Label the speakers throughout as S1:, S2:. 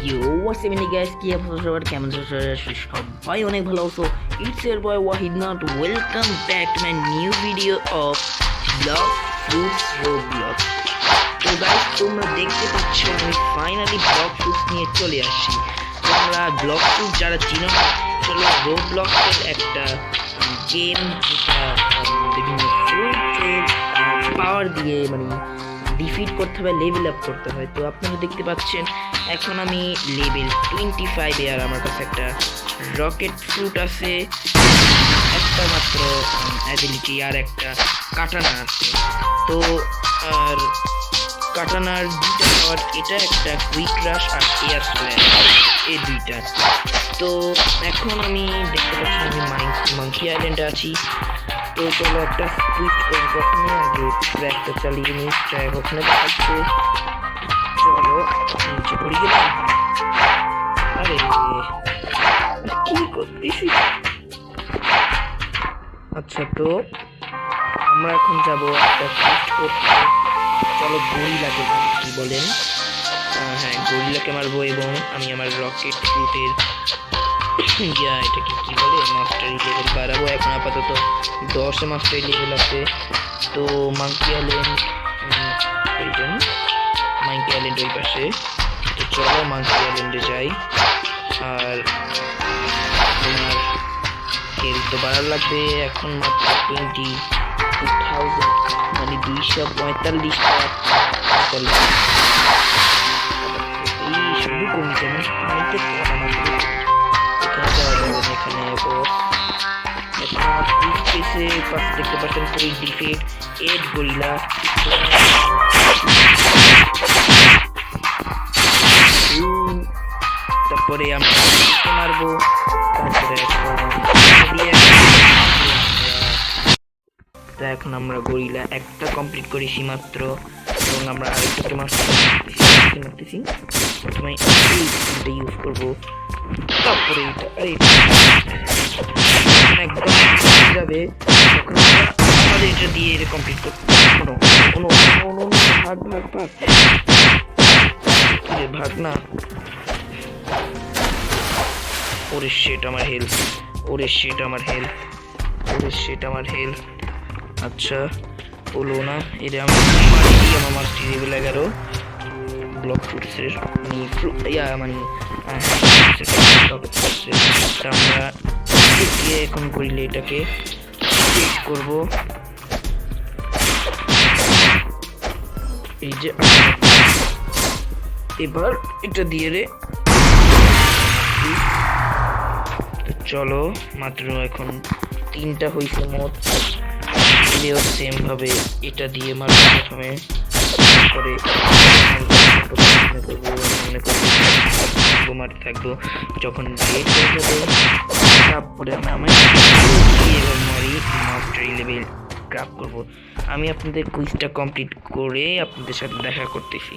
S1: You WhatsApp guys, কি অবস্থা সবার? কেমন আছো সবাই? অনেক ভালো আছো। It's your boy Wahid not. Welcome back to my new video of block fruits Roblox. তো গাইস, তোমরা দেখতে পাচ্ছ আমি ফাইনালি ব্লক ফ্রুটস নিয়ে চলে আসছি। তোমরা ব্লক ফ্রুট যারা চিনো, চলো রোবলক্সের একটা গেম যেটা বিভিন্ন ফ্রুটের পাওয়ার দিয়ে ডিফিট করতে হবে, লেভেল আপ করতে হয়। তো আপনারা দেখতে পাচ্ছেন এখন আমি লেভেল 25 আর আমার কাছে একটা রকেট ফ্রুট আছে, একটা মাত্র অ্যাবিলিটি আর একটা কাটানা আছে। তো আর কাটানার দুইটা পাওয়ার, এটা একটা কুইক রাশ আর এয়ার স্ল্যাশ, এই দুইটা। তো এখন আমি দেখতে পাচ্ছি আমি মাঙ্কি আইল্যান্ডে আছি। তো চলো একটা কুইক ওখানে আগে ট্র্যাকটা চালিয়ে নিই। ট্র্যাক ওখানে দেখাচ্ছে, চলো নিচে পড়ে গেলাম। আরে কি করতেছি? আচ্ছা, তো আমরা এখন যাবো একটা কুইক করতে। চলো গরিলাকে মারি, কি বলেন? হ্যাঁ, গরিলাকে মারবো এবং আমি আমার রকেট ফ্রুটের এটাকে কি বলে মাস্টারি লেভেল বাড়াবো। এখন আপাতত 10 মাস্টারি লেভেল আছে। তো মাঙ্কি আইল্যান্ড ওই পাশে। তো চলো মাঙ্কি আইল্যান্ডে যাই। আর তোমার হেলথ তো বাড়ার লাগবে, এখন মাত্র 22,000 মানে 245টা। এই শুধু কমছে না, এখানে দেখতে পাচ্ছেন কুইক ডিফিট 8 গরিলা। তারপরে আমরা মারবো, তারপরে এখন আমরা গরিলা একটা কমপ্লিট করেছি মাত্র, এবং আমরা আরেকটা মারতেছি। প্রথমে এইটা ইউজ করবো, তারপরে একদম যাবে, তখন আমাদের এটা দিয়ে এটা কমপ্লিট করতে। ভাগ না। ওরে শিট আমার হেলথ, আচ্ছা হলো না। এটা আমার মাস্টার লেভেল 11 ব্লক ফ্রুটসের আমরা এখন করিলে এটাকে করব। এই যে এবার এটা দিয়ে রে। চলো মাত্র এখন 3টা হয়েছে মোট। সেম ভাবে এটা দিয়ে মারবো প্রথমে, করে মারতে থাকবো। যখন ডেট হয়ে যাবে তারপরে আমি মারি মাস্টারি লেভেল ক্রাফট করবো। আমি আপনাদের কুইজটা কমপ্লিট করে আপনাদের সাথে দেখা করতেছি।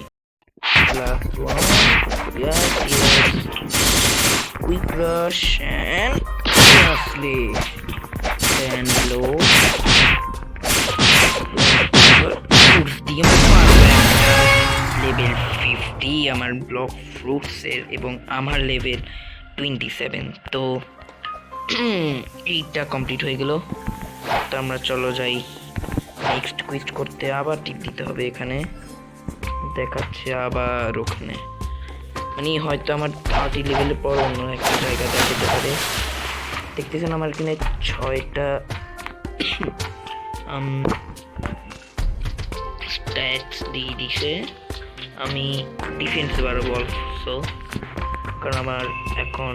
S1: কুইক রাশ এন্ড লেভেল 50 আমার ব্লক ফ্রুটসের, এবং আমার লেভেল 27। তো এইটা কমপ্লিট হয়ে গেল। তো আমরা চলো যাই নেক্সট কুইজ করতে। আবার টিপ দিতে হবে, এখানে দেখাচ্ছে আবার ওখানে, হয়তো আমার 30 লেভেলের পর অন্য একটা জায়গা দেখাতে পারে। দেখতেছেন আমার এখানে 6টা স্ট্যাটস দিয়ে দিছে। আমি ডিফেন্স বাড়াবো অলসো, কারণ আমার এখন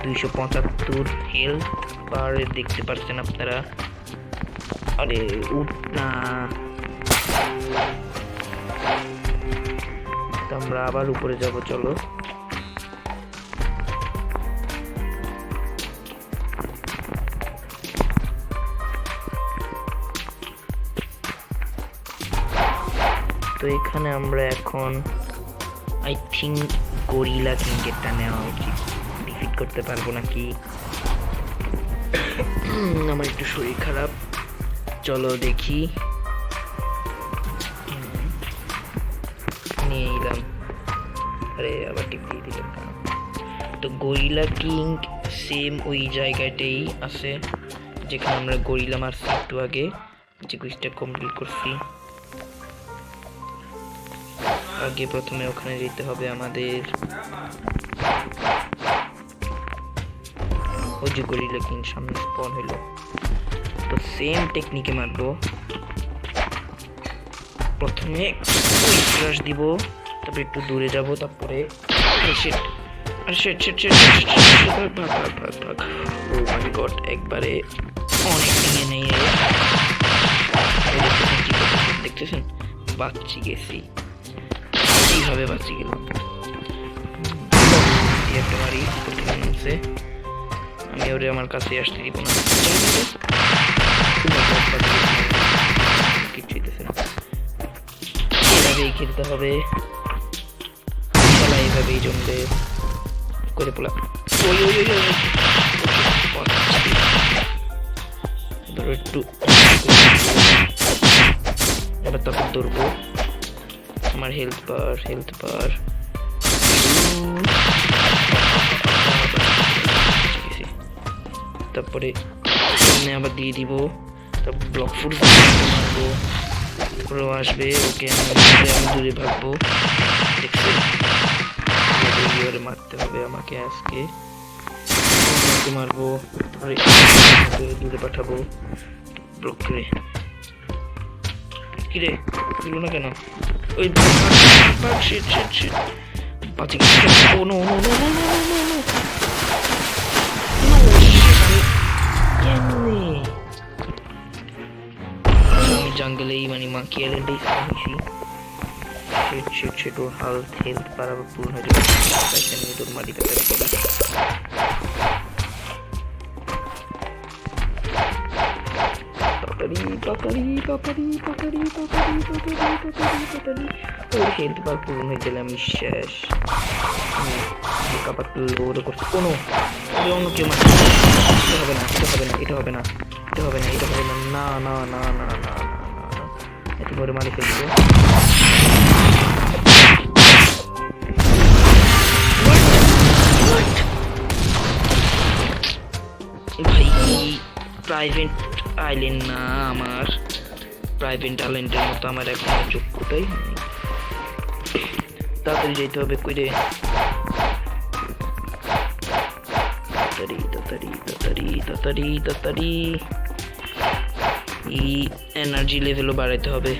S1: 275 হেলথ পার দেখতে পাচ্ছেন আপনারা। আরে উঠ না। তো আমরা আবার উপরে যাব, চলো। তো এখানে আমরা এখন আই থিঙ্ক গরিলা কিংটা নেওয়া উচিত। ডিফিট করতে পারবো নাকি, আমার একটু শরীর খারাপ। চলো দেখি, নিয়ে এলাম। আরে আবার টিপ দিয়ে দিলাম কেন? তো গরিলা কিং সেম ওই জায়গাটাই আছে যেখানে আমরা গরিলা মারছি একটু আগে, যে কুইজটা কমপ্লিট করছি। আগে প্রথমে ওখানে যেতে হবে আমাদের, ওই যে গরিলা কিং সামনে স্পন হলো। তো সেম টেকনিকে মারবো, প্রথমে কুইক ক্রাশ দিব, তারপরে একটু দূরে যাব, তারপরে ও মাই গড, একবারে অনেক ভেঙে নেই। দেখতেছেন বাচ্চি গেছি, এইভাবে বাচ্চি গেলাম। একটা মারি নামছে, আমি ওরে আমার কাছে আসতে দিব না, কিছুই না। এইভাবেই খেলতে হবে, খেলা এইভাবেই জমবে করে পোলা। একটু এবার তারপর ধরবো, আমার হেলথ বার তারপরে আবার দিয়ে দিব, তারপর ব্লক ফুড মারবো, ওরাও আসবে, ওকে আমি দূরে ভাগবো। দেখছেন মারতে হবে আমাকে, আজকে মারবো, দূরে পাঠাবো ব্লক করে। কিরে দিল না কেন? ওই বাঁচি গেছে। আমি জঙ্গলেই মানে মাকি আইল্যান্ডেই শিখছি, ওর হেলথ বাড়াবার পূর্ণ হয়ে যাবে, তোর মাটিতে ওর হেলথ বার পূরণ হয়ে গেলে আমি শেষ। কোনো অন্য কেউ হবে না, এটা হবে না, না না না না না না এত করে মারি ফেলব। ভাই প্রাইভেট আইল্যান্ড না, আমার প্রাইভেট আইল্যান্ডের মতো আমার এখন যোগ্যতাই হয়নি। তাড়াতাড়ি যেতে হবে, কইরে তাড়াতাড়ি এই এনার্জি লেভেলও বাড়াইতে হবে।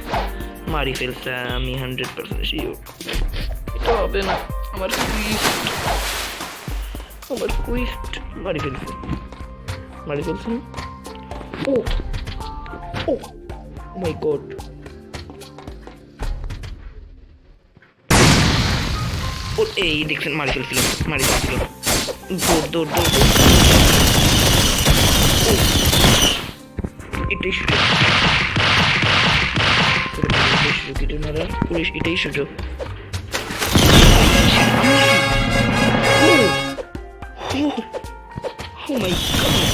S1: মারি ফেলছে আমি 100% শিওর। এটা হবে না, আমার কুইস্ট মারি ফেলছে ও মাই গড, ও এই দেখছেন মারি ফেলছিল। দৌড় এটাই সুযোগ, এটাই সুযোগ। Oh my god,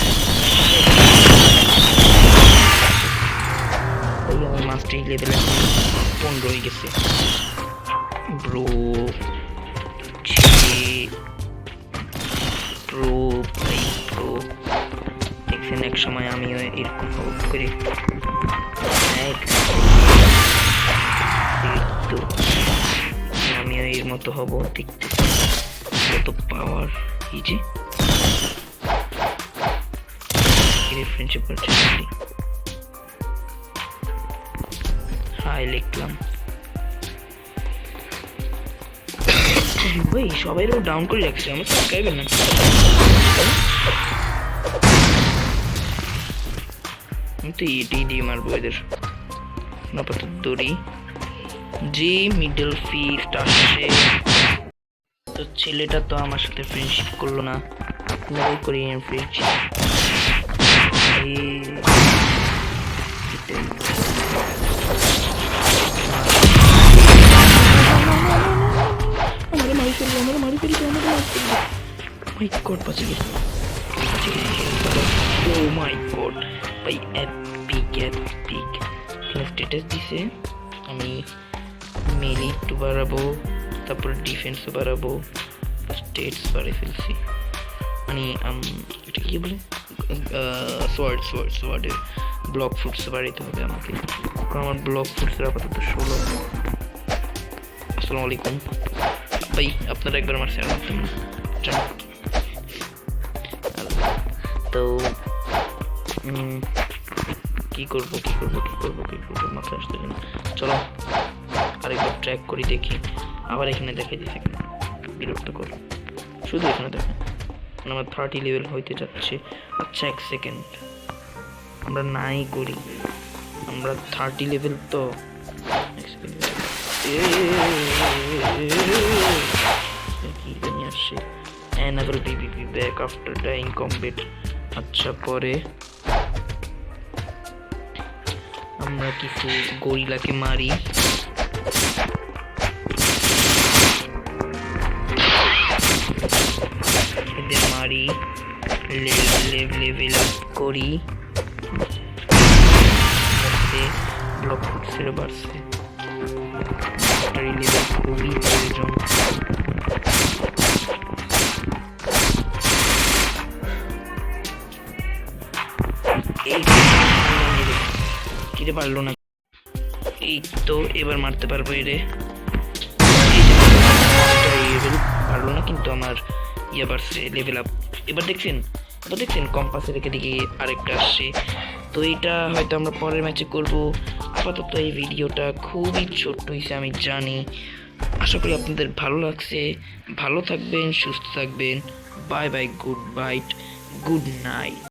S1: আমার মাস্টারি লেভেল 15 হয়ে গেছে ব্রো। দেখছেন এক সময় আমিও এরকম করি, আমিও এর মতো হব। দেখতে কত পাওয়ার, এই যে ফ্রেন্ডশিপ করছে। হাই লিখলাম, ভাই সবাই ডাউন করে রাখছে, আমার সাবস্ক্রাইবার না। আমি তো এটাই দিয়ে মারবো এদের। আপাতত দড়ি যে মিডল ফিস্ট আসছে, তো ছেলেটা তো আমার সাথে ফ্রেন্ডশিপ করলো না, আপনারাই করি ফ্রেন্ডশিপ। স্ট্যাটাস দিছে আমি মেলি একটু বাড়াবো, তারপর ডিফেন্সও বাড়াবো, স্টেটস বাড়িয়ে ফেলছি, মানে এটা কি বলে সোয়ার্ডের ব্লক ফুটস বাড়াইতে হবে আমাকে, কারণ আমার ব্লক ফুটসের আপাতত 16। আসসালামু আলাইকুম ভাই, আপনারা একবার আমার শেয়ার করতে চান তো কি করবো মাথায় আসতে না। চলো আরেকবার ট্র্যাক করি, দেখি আবার এখানে দেখে দিচ্ছে বিরক্ত করো, শুধু এখানে দেখে আমার 30 লেভেল হইতে যাচ্ছে। আচ্ছা 1 সেকেন্ড, আমরা নাই করি, আমরা 30 লেভেল তো কি জানি আসছে another PvP back after dying combat। আচ্ছা পরে আমরা কিছু গরিলাকে মারি, এদের মারি, লেভেল আপ করি, ব্লক ফুটসের বাড়ছে, লেভেল খুবই প্রয়োজন। কিরে পারলো না, এই তো এবার মারতে পারবো এরে, পারলো না কিন্তু আমার ইয়ে বাড়ছে লেভেল আপ। এবার দেখছেন কম্পাসের দিকে আরেকটা আসছে, তো এটা হয়তো আমরা পরের ম্যাচে করব। আপাতত এই ভিডিওটা খুবই ছোট্ট হয়েছে আমি জানি, আশা করি আপনাদের ভালো লাগছে। ভালো থাকবেন, সুস্থ থাকবেন, বাই বাই, গুড নাইট।